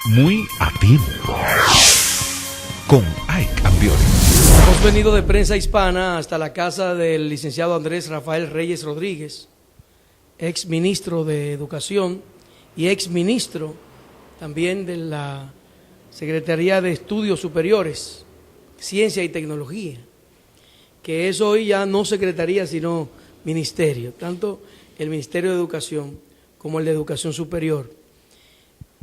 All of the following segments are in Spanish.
Muy a tiempo. Con Ike Ambiori. Hemos venido de Prensa Hispana hasta la casa del licenciado Andrés Rafael Reyes Rodríguez, ex ministro de Educación y ex ministro también de la Secretaría de Estudios Superiores, Ciencia y Tecnología, que es hoy ya no secretaría sino ministerio, tanto el Ministerio de Educación como el de Educación Superior.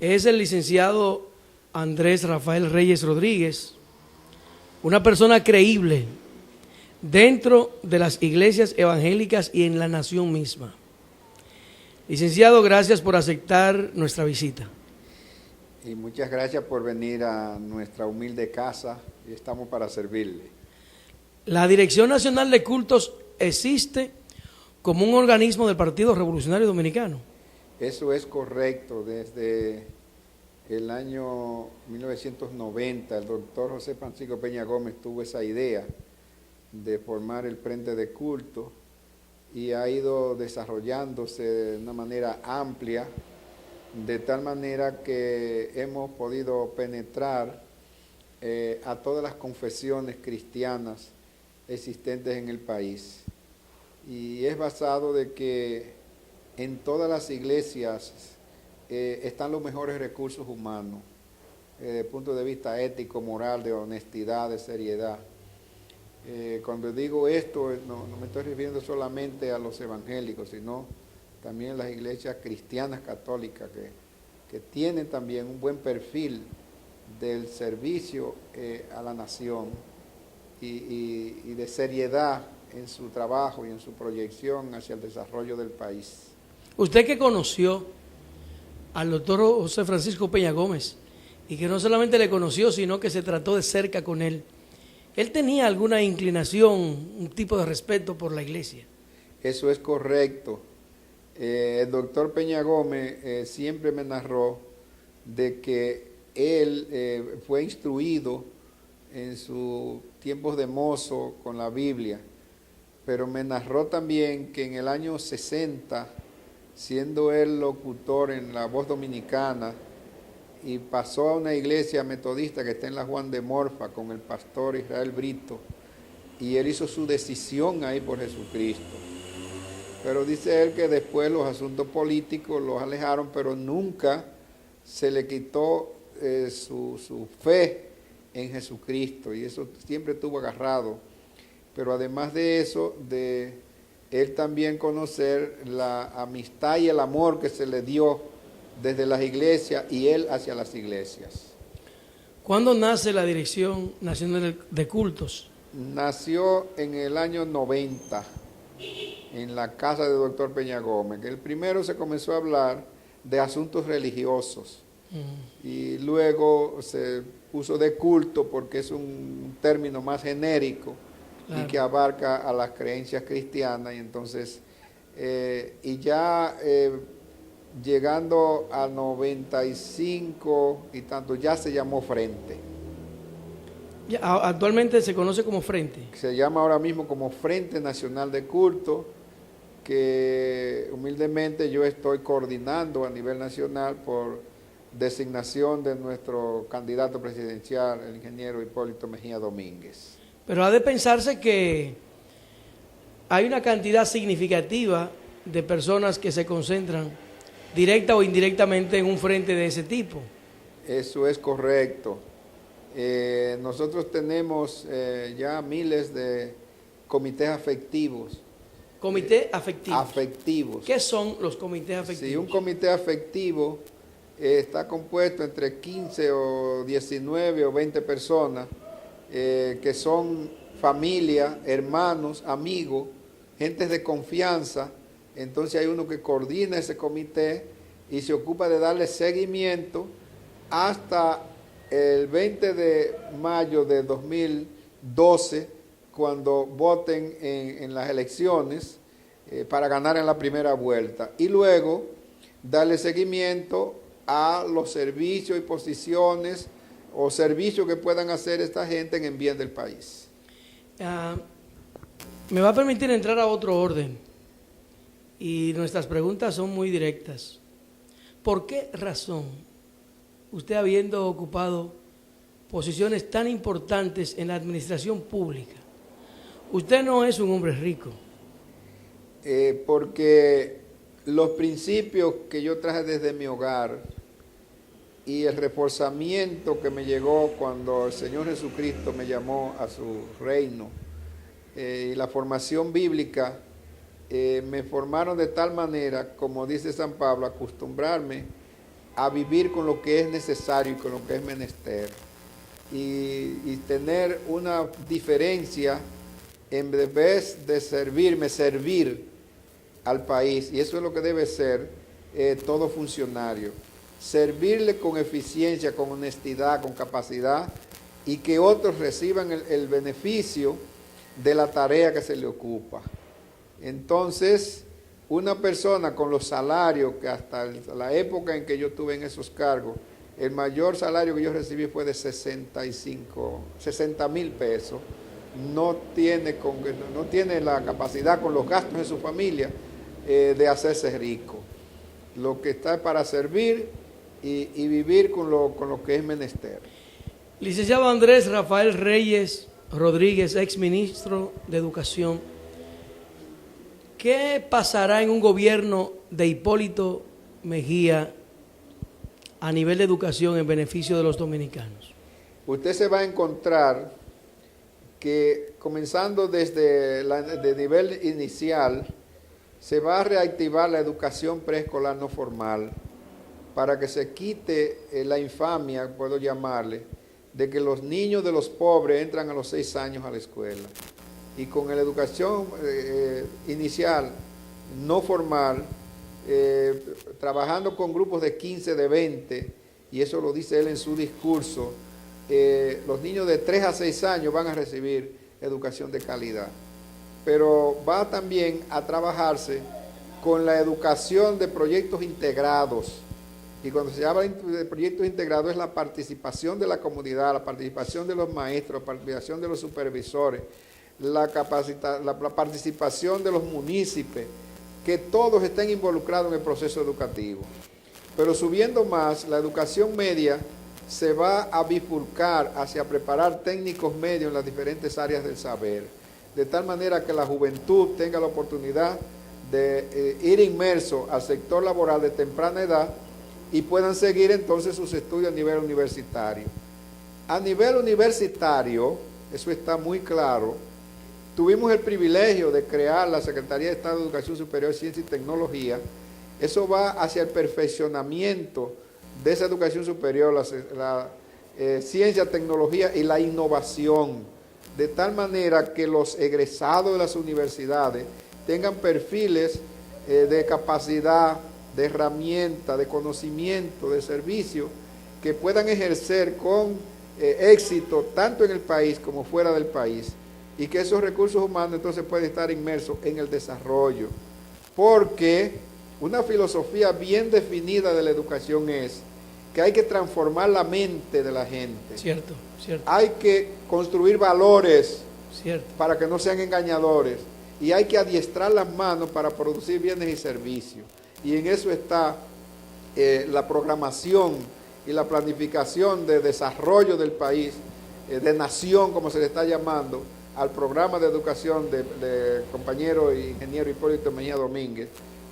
Es el licenciado Andrés Rafael Reyes Rodríguez, una persona creíble dentro de las iglesias evangélicas y en la nación misma. Licenciado, gracias por aceptar nuestra visita. Y muchas gracias por venir a nuestra humilde casa y estamos para servirle. La Dirección Nacional de Cultos existe como un organismo del Partido Revolucionario Dominicano. Eso es correcto. Desde el año 1990, el doctor José Francisco Peña Gómez tuvo esa idea de formar el Frente de Culto y ha ido desarrollándose de una manera amplia, de tal manera que hemos podido penetrar a todas las confesiones cristianas existentes en el país. Y es basado de que en todas las iglesias están los mejores recursos humanos, desde el punto de vista ético, moral, de honestidad, de seriedad. Cuando digo esto, no me estoy refiriendo solamente a los evangélicos, sino también a las iglesias cristianas católicas que tienen también un buen perfil del servicio a la nación y de seriedad en su trabajo y en su proyección hacia el desarrollo del país. Usted que conoció al doctor José Francisco Peña Gómez y que no solamente le conoció, sino que se trató de cerca con él, ¿él tenía alguna inclinación, un tipo de respeto por la iglesia? Eso es correcto. El doctor Peña Gómez siempre me narró de que él fue instruido en sus tiempos de mozo con la Biblia, pero me narró también que en el año 60, siendo él locutor en La Voz Dominicana, y pasó a una iglesia metodista que está en la Juan de Morfa con el pastor Israel Brito, y él hizo su decisión ahí por Jesucristo. Pero dice él que después los asuntos políticos los alejaron, pero nunca se le quitó su fe en Jesucristo, y eso siempre estuvo agarrado. Pero además de eso, de él también conocer la amistad y el amor que se le dio desde las iglesias y él hacia las iglesias. ¿Cuándo nace la Dirección Nacional de Cultos? Nació en el año 90, en la casa del doctor Peña Gómez, que el primero se comenzó a hablar de asuntos religiosos y luego se puso de culto porque es un término más genérico. Claro. Y que abarca a las creencias cristianas, y entonces, llegando a 95 y tanto, ya se llamó Frente. Ya, actualmente se conoce como Frente. Se llama ahora mismo como Frente Nacional de Culto, que humildemente yo estoy coordinando a nivel nacional por designación de nuestro candidato presidencial, el ingeniero Hipólito Mejía Domínguez. Pero ha de pensarse que hay una cantidad significativa de personas que se concentran directa o indirectamente en un frente de ese tipo. Eso es correcto. Nosotros tenemos ya miles de comités afectivos. ¿Comités afectivos? Afectivos. ¿Qué son los comités afectivos? Sí, un comité afectivo está compuesto entre 15 o 19 o 20 personas, que son familia, hermanos, amigos, gentes de confianza. Entonces hay uno que coordina ese comité y se ocupa de darle seguimiento hasta el 20 de mayo de 2012, cuando voten en las elecciones para ganar en la primera vuelta, y luego darle seguimiento a los servicios y posiciones o servicios que puedan hacer esta gente en bien del país. Me va a permitir entrar a otro orden y nuestras preguntas son muy directas. ¿Por qué razón usted habiendo ocupado posiciones tan importantes en la administración pública, usted no es un hombre rico? Porque los principios que yo traje desde mi hogar y el reforzamiento que me llegó cuando el Señor Jesucristo me llamó a su reino, y la formación bíblica me formaron de tal manera, como dice San Pablo, acostumbrarme a vivir con lo que es necesario y con lo que es menester, y tener una diferencia en vez de servir al país, y eso es lo que debe ser todo funcionario, servirle con eficiencia, con honestidad, con capacidad, y que otros reciban el beneficio de la tarea que se le ocupa. Entonces, una persona con los salarios que hasta la época en que yo estuve en esos cargos, el mayor salario que yo recibí fue de 60,000 pesos, no tiene la capacidad con los gastos de su familia de hacerse rico. Lo que está es para servir y vivir con lo que es menester. Licenciado Andrés Rafael Reyes Rodríguez, ex ministro de Educación, ¿qué pasará en un gobierno de Hipólito Mejía a nivel de educación en beneficio de los dominicanos? Usted se va a encontrar que comenzando desde el nivel inicial, se va a reactivar la educación preescolar no formal para que se quite la infamia, puedo llamarle, de que los niños de los pobres entran a los 6 años a la escuela. Y con la educación inicial no formal, trabajando con grupos de 15, de 20, y eso lo dice él en su discurso, los niños de 3 a 6 años van a recibir educación de calidad. Pero va también a trabajarse con la educación de proyectos integrados. Y cuando se habla de proyectos integrados es la participación de la comunidad, la participación de los maestros, la participación de los supervisores, la participación de los municipios, que todos estén involucrados en el proceso educativo. Pero subiendo más, la educación media se va a bifurcar hacia preparar técnicos medios en las diferentes áreas del saber, de tal manera que la juventud tenga la oportunidad de ir inmerso al sector laboral de temprana edad y puedan seguir entonces sus estudios a nivel universitario. A nivel universitario, eso está muy claro, tuvimos el privilegio de crear la Secretaría de Estado de Educación Superior, Ciencia y Tecnología. Eso va hacia el perfeccionamiento de esa educación superior, la ciencia, tecnología y la innovación, de tal manera que los egresados de las universidades tengan perfiles de capacidad, de herramienta, de conocimiento, de servicio, que puedan ejercer con éxito tanto en el país como fuera del país, y que esos recursos humanos entonces pueden estar inmersos en el desarrollo, porque una filosofía bien definida de la educación es que hay que transformar la mente de la gente. Cierto, cierto. Hay que construir valores, cierto, para que no sean engañadores, y hay que adiestrar las manos para producir bienes y servicios. Y en eso está la programación y la planificación de desarrollo del país, de nación, como se le está llamando, al programa de educación de compañero ingeniero Hipólito Mejía Domínguez,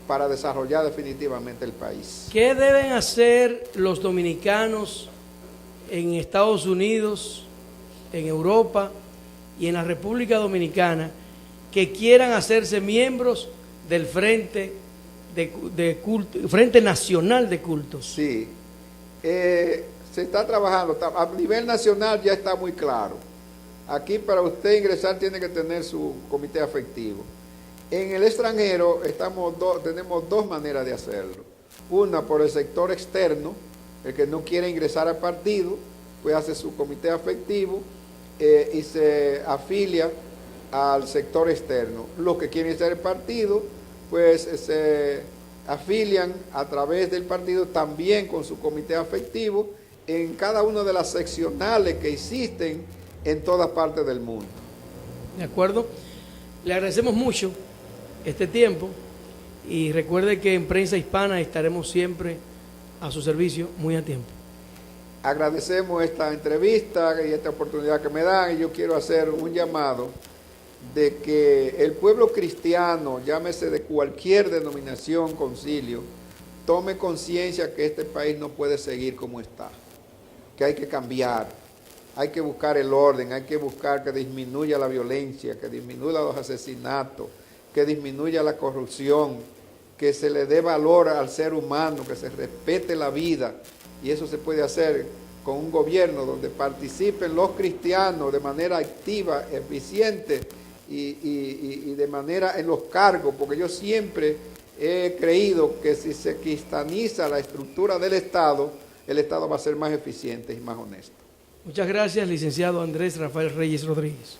para desarrollar definitivamente el país. ¿Qué deben hacer los dominicanos en Estados Unidos, en Europa y en la República Dominicana que quieran hacerse miembros del Frente Frente Nacional de Cultos? Sí, se está trabajando, a nivel nacional ya está muy claro. Aquí para usted ingresar tiene que tener su comité afectivo. En el extranjero tenemos dos maneras de hacerlo. Una por el sector externo, el que no quiere ingresar al partido, pues hace su comité afectivo y se afilia al sector externo. Los que quieren ser el partido, pues se afilian a través del partido también con su comité afectivo en cada una de las seccionales que existen en todas partes del mundo. ¿De acuerdo? Le agradecemos mucho este tiempo y recuerde que en Prensa Hispana estaremos siempre a su servicio, muy a tiempo. agradecemos esta entrevista y esta oportunidad que me dan, y yo quiero hacer un llamado de que el pueblo cristiano, llámese de cualquier denominación, concilio, tome conciencia que este país no puede seguir como está, que hay que cambiar, hay que buscar el orden, hay que buscar que disminuya la violencia, que disminuya los asesinatos, que disminuya la corrupción, que se le dé valor al ser humano, que se respete la vida, y eso se puede hacer con un gobierno donde participen los cristianos de manera activa, eficiente y de manera en los cargos, porque yo siempre he creído que si se cristianiza la estructura del Estado, el Estado va a ser más eficiente y más honesto. Muchas gracias, licenciado Andrés Rafael Reyes Rodríguez.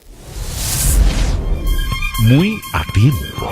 Muy a tiempo.